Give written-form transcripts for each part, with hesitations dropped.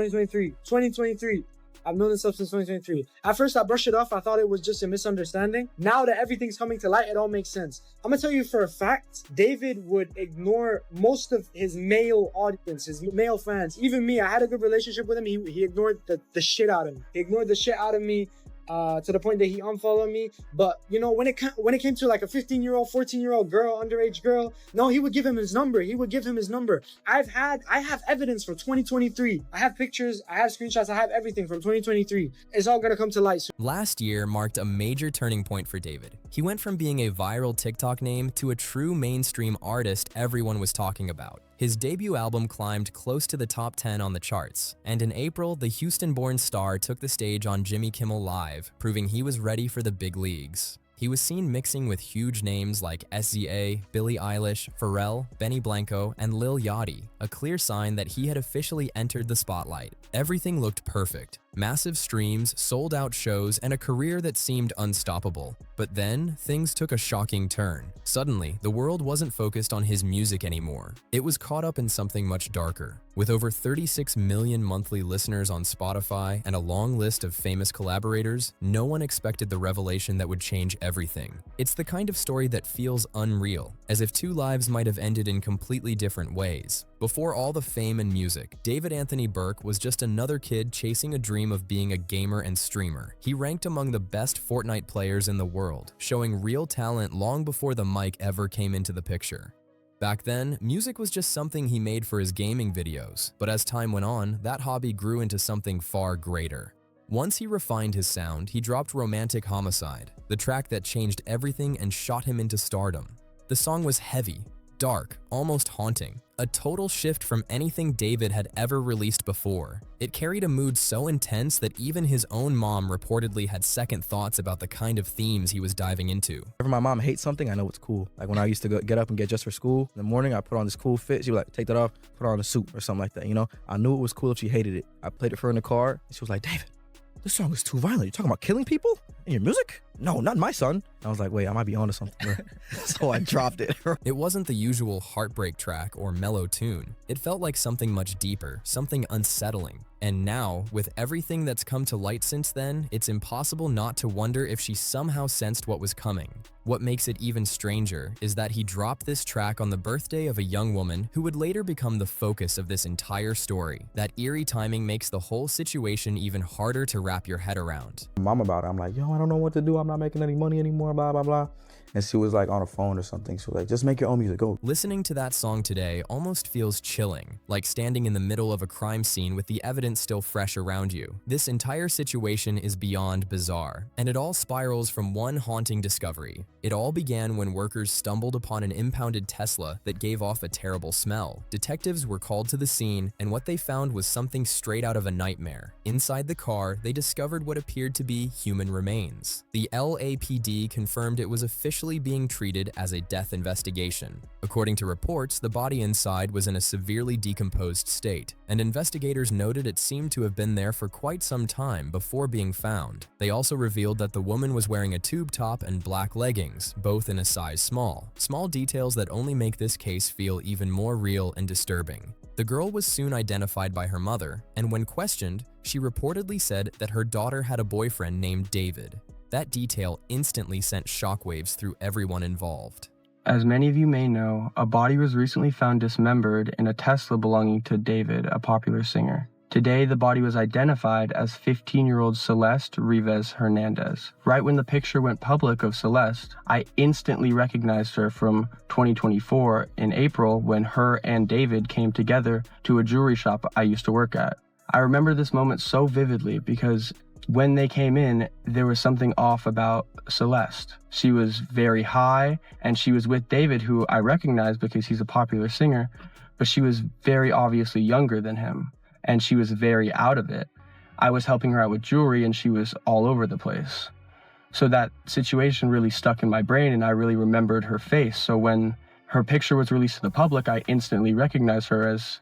2023. I've known this stuff since 2023. At first, I brushed it off. I thought it was just a misunderstanding. Now that everything's coming to light, it all makes sense. I'm gonna tell you for a fact, David would ignore most of his male audience, his male fans. Even me, I had a good relationship with him. He ignored the shit out of me. He ignored the shit out of me. To the point that he unfollowed me. But you know, when it came to like a 15-year-old, 14-year-old girl, underage girl, no, he would give him his number. I have evidence from 2023. I have pictures, I have screenshots, I have everything from 2023. It's all gonna come to light soon. Last year marked a major turning point for David. He went from being a viral TikTok name to a true mainstream artist everyone was talking about. His debut album climbed close to the top 10 on the charts, and in April, the Houston-born star took the stage on Jimmy Kimmel Live, proving he was ready for the big leagues. He was seen mixing with huge names like SZA, Billie Eilish, Pharrell, Benny Blanco, and Lil Yachty, a clear sign that he had officially entered the spotlight. Everything looked perfect. Massive streams, sold-out shows, and a career that seemed unstoppable. But then, things took a shocking turn. Suddenly, the world wasn't focused on his music anymore. It was caught up in something much darker. With over 36 million monthly listeners on Spotify and a long list of famous collaborators, no one expected the revelation that would change everything. It's the kind of story that feels unreal, as if two lives might have ended in completely different ways. Before all the fame and music, David Anthony Burke was just another kid chasing a dream of being a gamer and streamer. He ranked among the best Fortnite players in the world, showing real talent long before the mic ever came into the picture. Back then, music was just something he made for his gaming videos, but as time went on, that hobby grew into something far greater. Once he refined his sound, he dropped Romantic Homicide, the track that changed everything and shot him into stardom. The song was heavy, dark, almost haunting, a total shift from anything David had ever released before. It carried a mood so intense that even his own mom reportedly had second thoughts about the kind of themes he was diving into. Whenever my mom hates something, I know it's cool. Like when I used to get up and get dressed for school, in the morning I put on this cool fit. She would like, take that off, put on a suit or something like that, you know? I knew it was cool if she hated it. I played it for her in the car, and she was like, David, this song is too violent. You're talking about killing people in your music? No, not my son. I was like, wait, I might be onto something. So I dropped it. It wasn't the usual heartbreak track or mellow tune. It felt like something much deeper, something unsettling. And now, with everything that's come to light since then, it's impossible not to wonder if she somehow sensed what was coming. What makes it even stranger is that he dropped this track on the birthday of a young woman who would later become the focus of this entire story. That eerie timing makes the whole situation even harder to wrap your head around. Mom about it. I'm like, yo, I don't know what to do. I'm not making any money anymore, blah, blah, blah. And she was like on a phone or something. She was like, just make your own music, go. Listening to that song today almost feels chilling, like standing in the middle of a crime scene with the evidence still fresh around you. This entire situation is beyond bizarre, and it all spirals from one haunting discovery. It all began when workers stumbled upon an impounded Tesla that gave off a terrible smell. Detectives were called to the scene, and what they found was something straight out of a nightmare. Inside the car, they discovered what appeared to be human remains. The LAPD confirmed it was officially being treated as a death investigation. According to reports, the body inside was in a severely decomposed state, and investigators noted it seemed to have been there for quite some time before being found. They also revealed that the woman was wearing a tube top and black leggings, both in a size small. Small details that only make this case feel even more real and disturbing. The girl was soon identified by her mother, and when questioned, she reportedly said that her daughter had a boyfriend named David. That detail instantly sent shockwaves through everyone involved. As many of you may know, a body was recently found dismembered in a Tesla belonging to David, a popular singer. Today, the body was identified as 15-year-old Celeste Rivas Hernandez. Right when the picture went public of Celeste, I instantly recognized her from 2024 in April when her and David came together to a jewelry shop I used to work at. I remember this moment so vividly because when they came in, there was something off about Celeste. She was very high, and she was with David, who I recognized because he's a popular singer, but she was very obviously younger than him, and she was very out of it. I was helping her out with jewelry, and she was all over the place. So that situation really stuck in my brain, and I really remembered her face. So when her picture was released to the public, I instantly recognized her as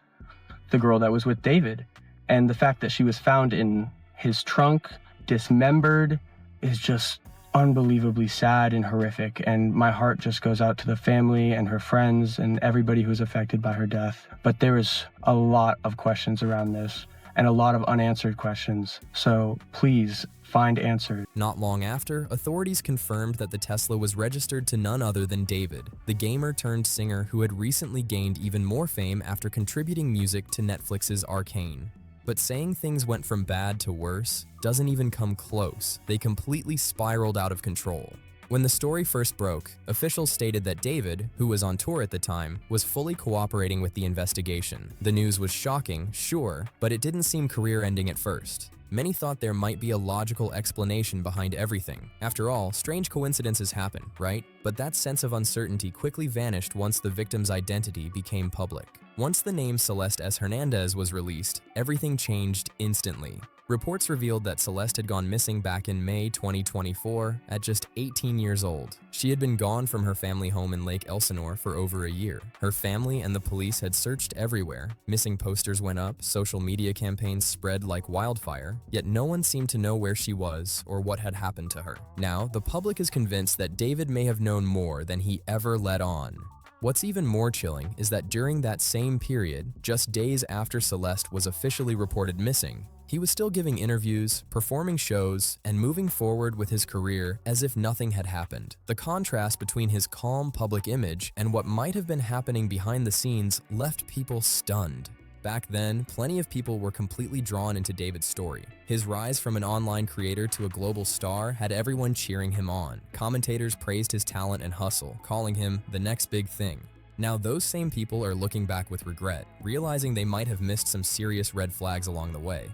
the girl that was with David. And the fact that she was found in his trunk, dismembered, is just unbelievably sad and horrific, and my heart just goes out to the family and her friends and everybody who's affected by her death. But there is a lot of questions around this, and a lot of unanswered questions. So please find answers. Not long after, authorities confirmed that the Tesla was registered to none other than David, the gamer turned singer who had recently gained even more fame after contributing music to Netflix's Arcane. But saying things went from bad to worse doesn't even come close. They completely spiraled out of control. When the story first broke, officials stated that David, who was on tour at the time, was fully cooperating with the investigation. The news was shocking, sure, but it didn't seem career-ending at first. Many thought there might be a logical explanation behind everything. After all, strange coincidences happen, right? But that sense of uncertainty quickly vanished once the victim's identity became public. Once the name Celeste S. Hernandez was released, everything changed instantly. Reports revealed that Celeste had gone missing back in May 2024 at just 18 years old. She had been gone from her family home in Lake Elsinore for over a year. Her family and the police had searched everywhere. Missing posters went up, social media campaigns spread like wildfire, yet no one seemed to know where she was or what had happened to her. Now, the public is convinced that David may have known more than he ever let on. What's even more chilling is that during that same period, just days after Celeste was officially reported missing, he was still giving interviews, performing shows, and moving forward with his career as if nothing had happened. The contrast between his calm public image and what might have been happening behind the scenes left people stunned. Back then, plenty of people were completely drawn into David's story. His rise from an online creator to a global star had everyone cheering him on. Commentators praised his talent and hustle, calling him the next big thing. Now those same people are looking back with regret, realizing they might have missed some serious red flags along the way.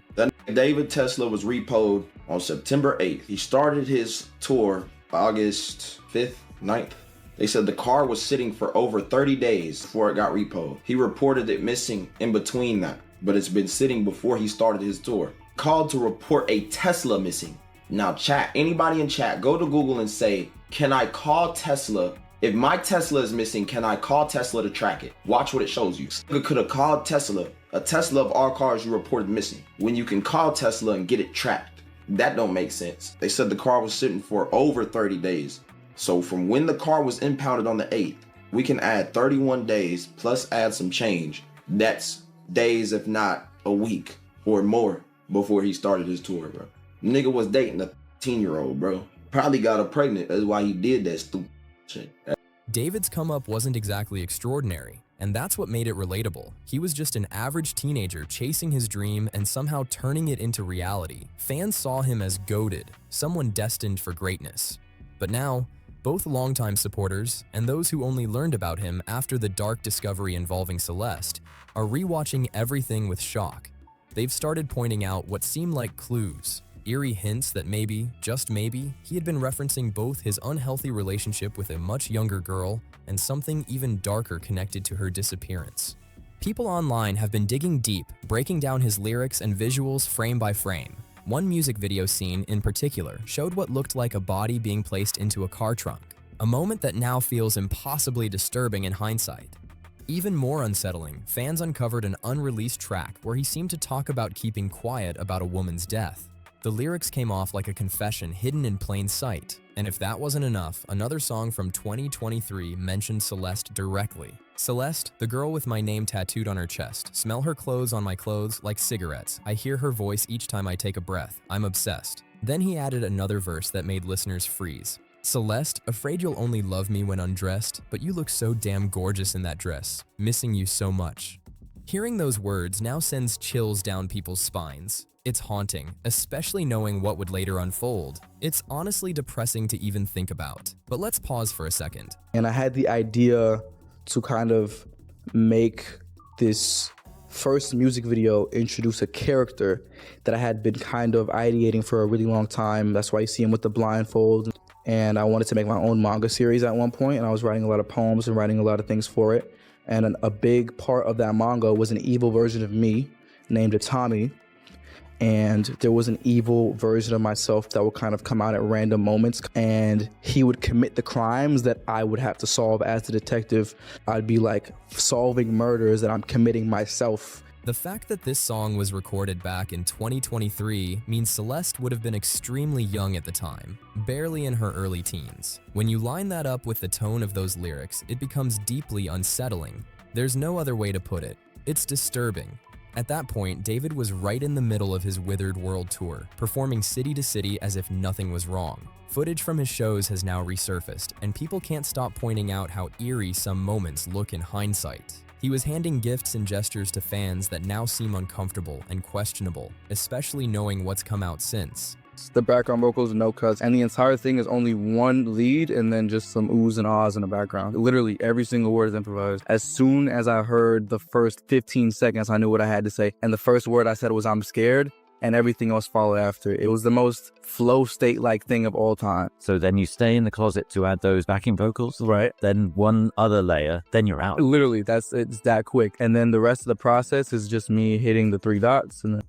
David Tesla was repoed on September 8th. He started his tour August 5th, 9th. They said the car was sitting for over 30 days before it got repoed. He reported it missing in between that, but it's been sitting before he started his tour. Called to report a Tesla missing. Now chat, anybody in chat, go to Google and say, can I call Tesla? If my Tesla is missing, can I call Tesla to track it? Watch what it shows you. You could have called Tesla, a Tesla of all cars you reported missing, when you can call Tesla and get it tracked. That don't make sense. They said the car was sitting for over 30 days. So from when the car was impounded on the 8th, we can add 31 days plus add some change. That's days, if not a week or more before he started his tour, bro. Nigga was dating a 13-year-old, bro. Probably got her pregnant. That's why he did that stupid shit. David's come-up wasn't exactly extraordinary, and that's what made it relatable. He was just an average teenager chasing his dream and somehow turning it into reality. Fans saw him as goated, someone destined for greatness. But now, both longtime supporters and those who only learned about him after the dark discovery involving Celeste are rewatching everything with shock. They've started pointing out what seem like clues, eerie hints that maybe, just maybe, he had been referencing both his unhealthy relationship with a much younger girl and something even darker connected to her disappearance. People online have been digging deep, breaking down his lyrics and visuals frame by frame. One music video scene in particular showed what looked like a body being placed into a car trunk, a moment that now feels impossibly disturbing in hindsight. Even more unsettling, fans uncovered an unreleased track where he seemed to talk about keeping quiet about a woman's death. The lyrics came off like a confession hidden in plain sight, and if that wasn't enough, another song from 2023 mentioned Celeste directly. Celeste, the girl with my name tattooed on her chest. Smell her clothes on my clothes like cigarettes. I hear her voice each time I take a breath. I'm obsessed. Then he added another verse that made listeners freeze. Celeste, afraid you'll only love me when undressed, but you look so damn gorgeous in that dress. Missing you so much. Hearing those words now sends chills down people's spines. It's haunting, especially knowing what would later unfold. It's honestly depressing to even think about. But let's pause for a second. And I had the idea to kind of make this first music video introduce a character that I had been kind of ideating for a really long time. That's why you see him with the blindfold. And I wanted to make my own manga series at one point, and I was writing a lot of poems and writing a lot of things for it. And a big part of that manga was an evil version of me named Tommy. And there was an evil version of myself that would kind of come out at random moments, and he would commit the crimes that I would have to solve as the detective. I'd be like solving murders that I'm committing myself. The fact that this song was recorded back in 2023 means Celeste would have been extremely young at the time, barely in her early teens. When you line that up with the tone of those lyrics, it becomes deeply unsettling. There's no other way to put it. It's disturbing. At that point, David was right in the middle of his withered world tour, performing city to city as if nothing was wrong. Footage from his shows has now resurfaced, and people can't stop pointing out how eerie some moments look in hindsight. He was handing gifts and gestures to fans that now seem uncomfortable and questionable, especially knowing what's come out since. The background vocals, no cuts, and the entire thing is only one lead and then just some oohs and ahs in the background. Literally every single word is improvised. As soon as I heard the first 15 seconds, I knew what I had to say. And the first word I said was, "I'm scared," and everything else followed after. It was the most flow state-like thing of all time. So then you stay in the closet to add those backing vocals, Right. then one other layer, then you're out. Literally, it's that quick. And then the rest of the process is just me hitting the 3 dots. And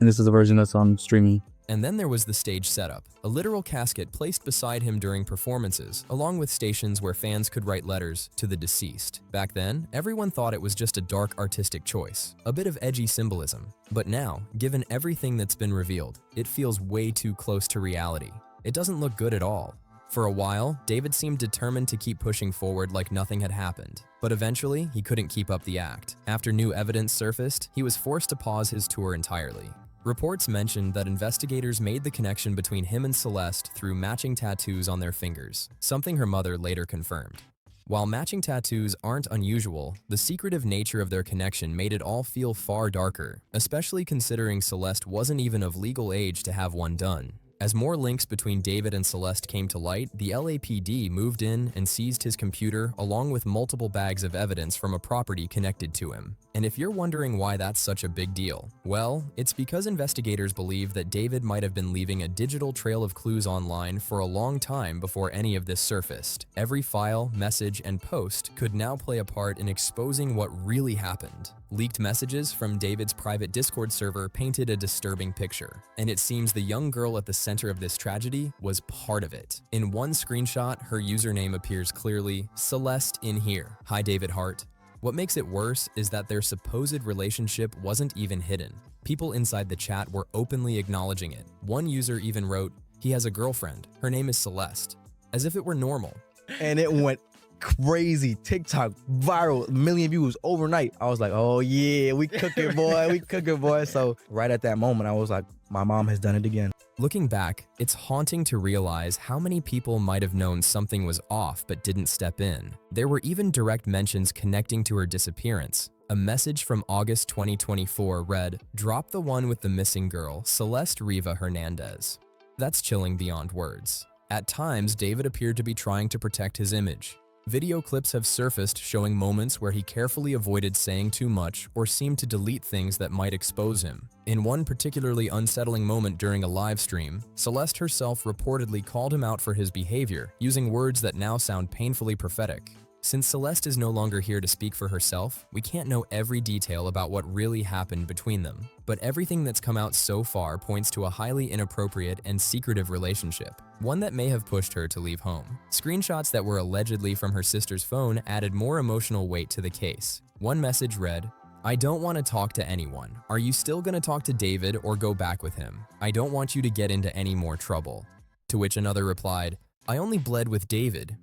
this is the version that's on streaming. And then there was the stage setup, a literal casket placed beside him during performances, along with stations where fans could write letters to the deceased. Back then, everyone thought it was just a dark artistic choice, a bit of edgy symbolism. But now, given everything that's been revealed, it feels way too close to reality. It doesn't look good at all. For a while, David seemed determined to keep pushing forward like nothing had happened. But eventually, he couldn't keep up the act. After new evidence surfaced, he was forced to pause his tour entirely. Reports mentioned that investigators made the connection between him and Celeste through matching tattoos on their fingers, something her mother later confirmed. While matching tattoos aren't unusual, the secretive nature of their connection made it all feel far darker, especially considering Celeste wasn't even of legal age to have one done. As more links between David and Celeste came to light, the LAPD moved in and seized his computer along with multiple bags of evidence from a property connected to him. And if you're wondering why that's such a big deal, well, it's because investigators believe that David might have been leaving a digital trail of clues online for a long time before any of this surfaced. Every file, message, and post could now play a part in exposing what really happened. Leaked messages from David's private Discord server painted a disturbing picture, and it seems the young girl at the center of this tragedy was part of it. In one screenshot, her username appears clearly, "Celeste in here. Hi David Hart." What makes it worse is that their supposed relationship wasn't even hidden. People inside the chat were openly acknowledging it. One user even wrote, "He has a girlfriend. Her name is Celeste," as if it were normal. And it went crazy. TikTok, viral, 1 million views overnight. I was like, oh yeah, we cooking, boy. We cooking, boy. So right at that moment, I was like, my mom has done it again. Looking back, it's haunting to realize how many people might have known something was off but didn't step in. There were even direct mentions connecting to her disappearance. A message from August 2024 read, "Drop the one with the missing girl, Celeste Riva Hernandez." That's chilling beyond words. At times, David appeared to be trying to protect his image. Video clips have surfaced showing moments where he carefully avoided saying too much or seemed to delete things that might expose him. In one particularly unsettling moment during a live stream, Celeste herself reportedly called him out for his behavior, using words that now sound painfully prophetic. Since Celeste is no longer here to speak for herself, we can't know every detail about what really happened between them. But everything that's come out so far points to a highly inappropriate and secretive relationship, one that may have pushed her to leave home. Screenshots that were allegedly from her sister's phone added more emotional weight to the case. One message read, "I don't want to talk to anyone. Are you still going to talk to David or go back with him? I don't want you to get into any more trouble." To which another replied, "I only bled with David."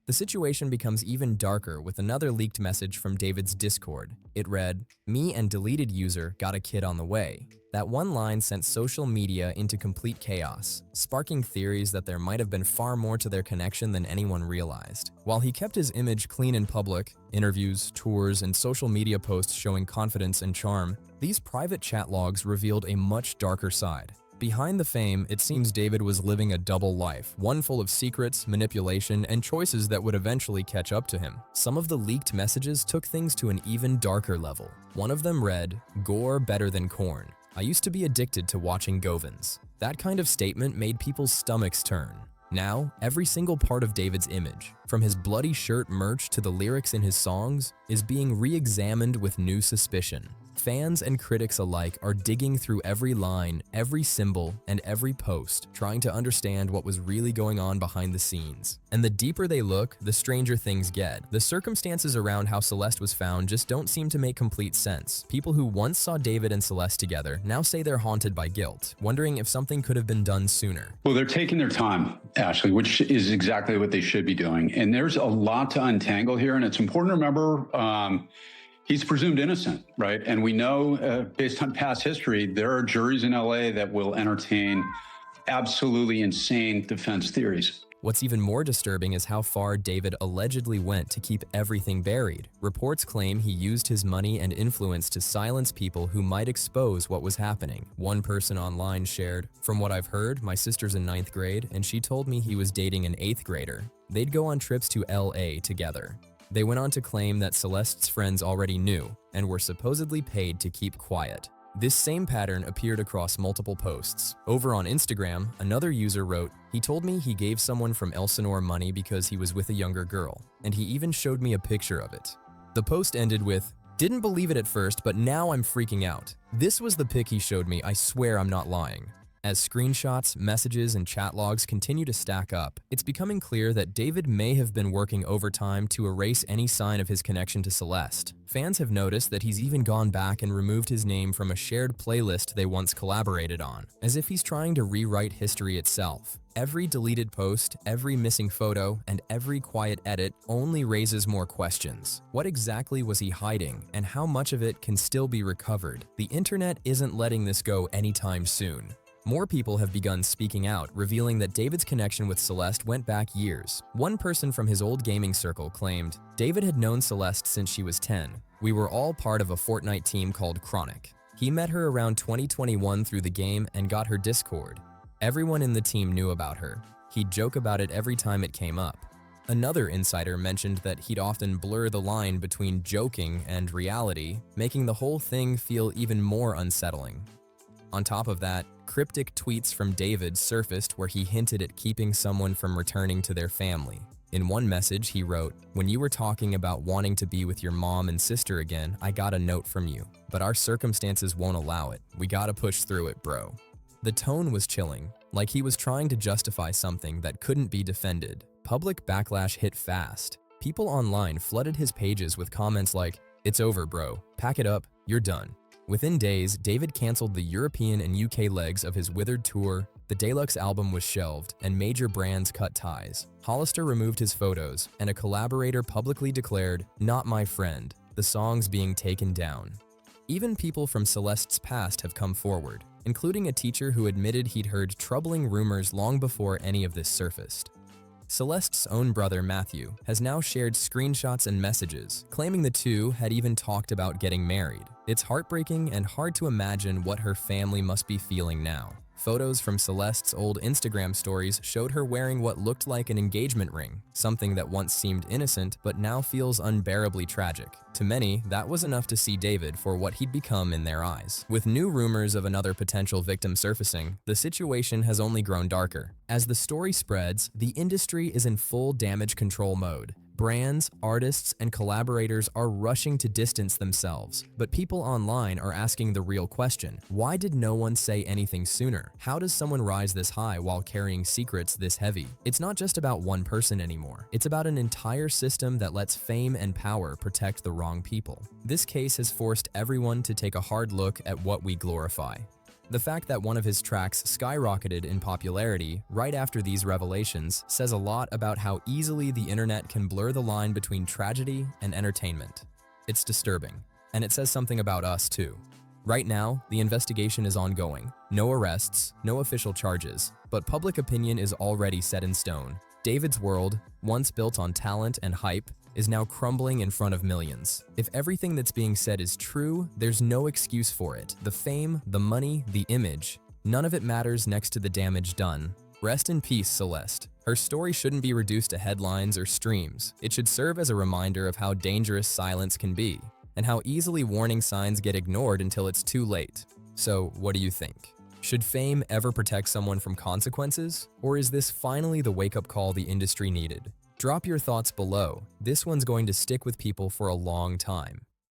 The situation becomes even darker with another leaked message from David's Discord. It read, "Me and deleted user got a kid on the way." That one line sent social media into complete chaos, sparking theories that there might have been far more to their connection than anyone realized. While he kept his image clean in public, interviews, tours, and social media posts showing confidence and charm, these private chat logs revealed a much darker side. Behind the fame, it seems David was living a double life, one full of secrets, manipulation, and choices that would eventually catch up to him. Some of the leaked messages took things to an even darker level. One of them read, "Gore better than corn. I used to be addicted to watching Govins." That kind of statement made people's stomachs turn. Now, every single part of David's image, from his bloody shirt merch to the lyrics in his songs, is being re-examined with new suspicion. Fans and critics alike are digging through every line, every symbol, and every post, trying to understand what was really going on behind the scenes. And the deeper they look, the stranger things get. The circumstances around how Celeste was found just don't seem to make complete sense. People who once saw David and Celeste together now say they're haunted by guilt, wondering if something could have been done sooner. Well, they're taking their time, Ashley, which is exactly what they should be doing. And there's a lot to untangle here, and it's important to remember he's presumed innocent, right? And we know, based on past history, there are juries in LA that will entertain absolutely insane defense theories. What's even more disturbing is how far David allegedly went to keep everything buried. Reports claim he used his money and influence to silence people who might expose what was happening. One person online shared, "From what I've heard, my sister's in 9th grade, and she told me he was dating an 8th grader. They'd go on trips to LA together." They went on to claim that Celeste's friends already knew and were supposedly paid to keep quiet. This same pattern appeared across multiple posts. Over on Instagram, another user wrote, "He told me he gave someone from Elsinore money because he was with a younger girl, and he even showed me a picture of it." The post ended with, "Didn't believe it at first, but now I'm freaking out. This was the pic he showed me, I swear I'm not lying." As screenshots, messages, and chat logs continue to stack up, it's becoming clear that David may have been working overtime to erase any sign of his connection to Celeste. Fans have noticed that he's even gone back and removed his name from a shared playlist they once collaborated on, as if he's trying to rewrite history itself. Every deleted post, every missing photo, and every quiet edit only raises more questions. What exactly was he hiding, and how much of it can still be recovered? The internet isn't letting this go anytime soon. More people have begun speaking out, revealing that David's connection with Celeste went back years. One person from his old gaming circle claimed, "David had known Celeste since she was 10. We were all part of a Fortnite team called Chronic. He met her around 2021 through the game and got her Discord. Everyone in the team knew about her. He'd joke about it every time it came up." Another insider mentioned that he'd often blur the line between joking and reality, making the whole thing feel even more unsettling. On top of that, cryptic tweets from David surfaced where he hinted at keeping someone from returning to their family. In one message, he wrote, "When you were talking about wanting to be with your mom and sister again, I got a note from you, but our circumstances won't allow it. We gotta push through it, bro." The tone was chilling, like he was trying to justify something that couldn't be defended. Public backlash hit fast. People online flooded his pages with comments like, "It's over, bro. Pack it up. You're done." Within days, David canceled the European and UK legs of his Withered tour, the deluxe album was shelved, and major brands cut ties. Hollister removed his photos, and a collaborator publicly declared, "Not my friend," the songs being taken down. Even people from Celeste's past have come forward, including a teacher who admitted he'd heard troubling rumors long before any of this surfaced. Celeste's own brother, Matthew, has now shared screenshots and messages, claiming the two had even talked about getting married. It's heartbreaking and hard to imagine what her family must be feeling now. Photos from Celeste's old Instagram stories showed her wearing what looked like an engagement ring, something that once seemed innocent but now feels unbearably tragic. To many, that was enough to see David for what he'd become in their eyes. With new rumors of another potential victim surfacing, the situation has only grown darker. As the story spreads, the industry is in full damage control mode. Brands, artists, and collaborators are rushing to distance themselves, but people online are asking the real question: why did no one say anything sooner? How does someone rise this high while carrying secrets this heavy? It's not just about one person anymore. It's about an entire system that lets fame and power protect the wrong people. This case has forced everyone to take a hard look at what we glorify. The fact that one of his tracks skyrocketed in popularity right after these revelations says a lot about how easily the internet can blur the line between tragedy and entertainment. It's disturbing, and it says something about us too. Right now, the investigation is ongoing. No arrests, no official charges, but public opinion is already set in stone. David's world, once built on talent and hype, is now crumbling in front of millions. If everything that's being said is true, there's no excuse for it. The fame, the money, the image, none of it matters next to the damage done. Rest in peace, Celeste. Her story shouldn't be reduced to headlines or streams. It should serve as a reminder of how dangerous silence can be, and how easily warning signs get ignored until it's too late. So, what do you think? Should fame ever protect someone from consequences? Or is this finally the wake-up call the industry needed? Drop your thoughts below. This one's going to stick with people for a long time.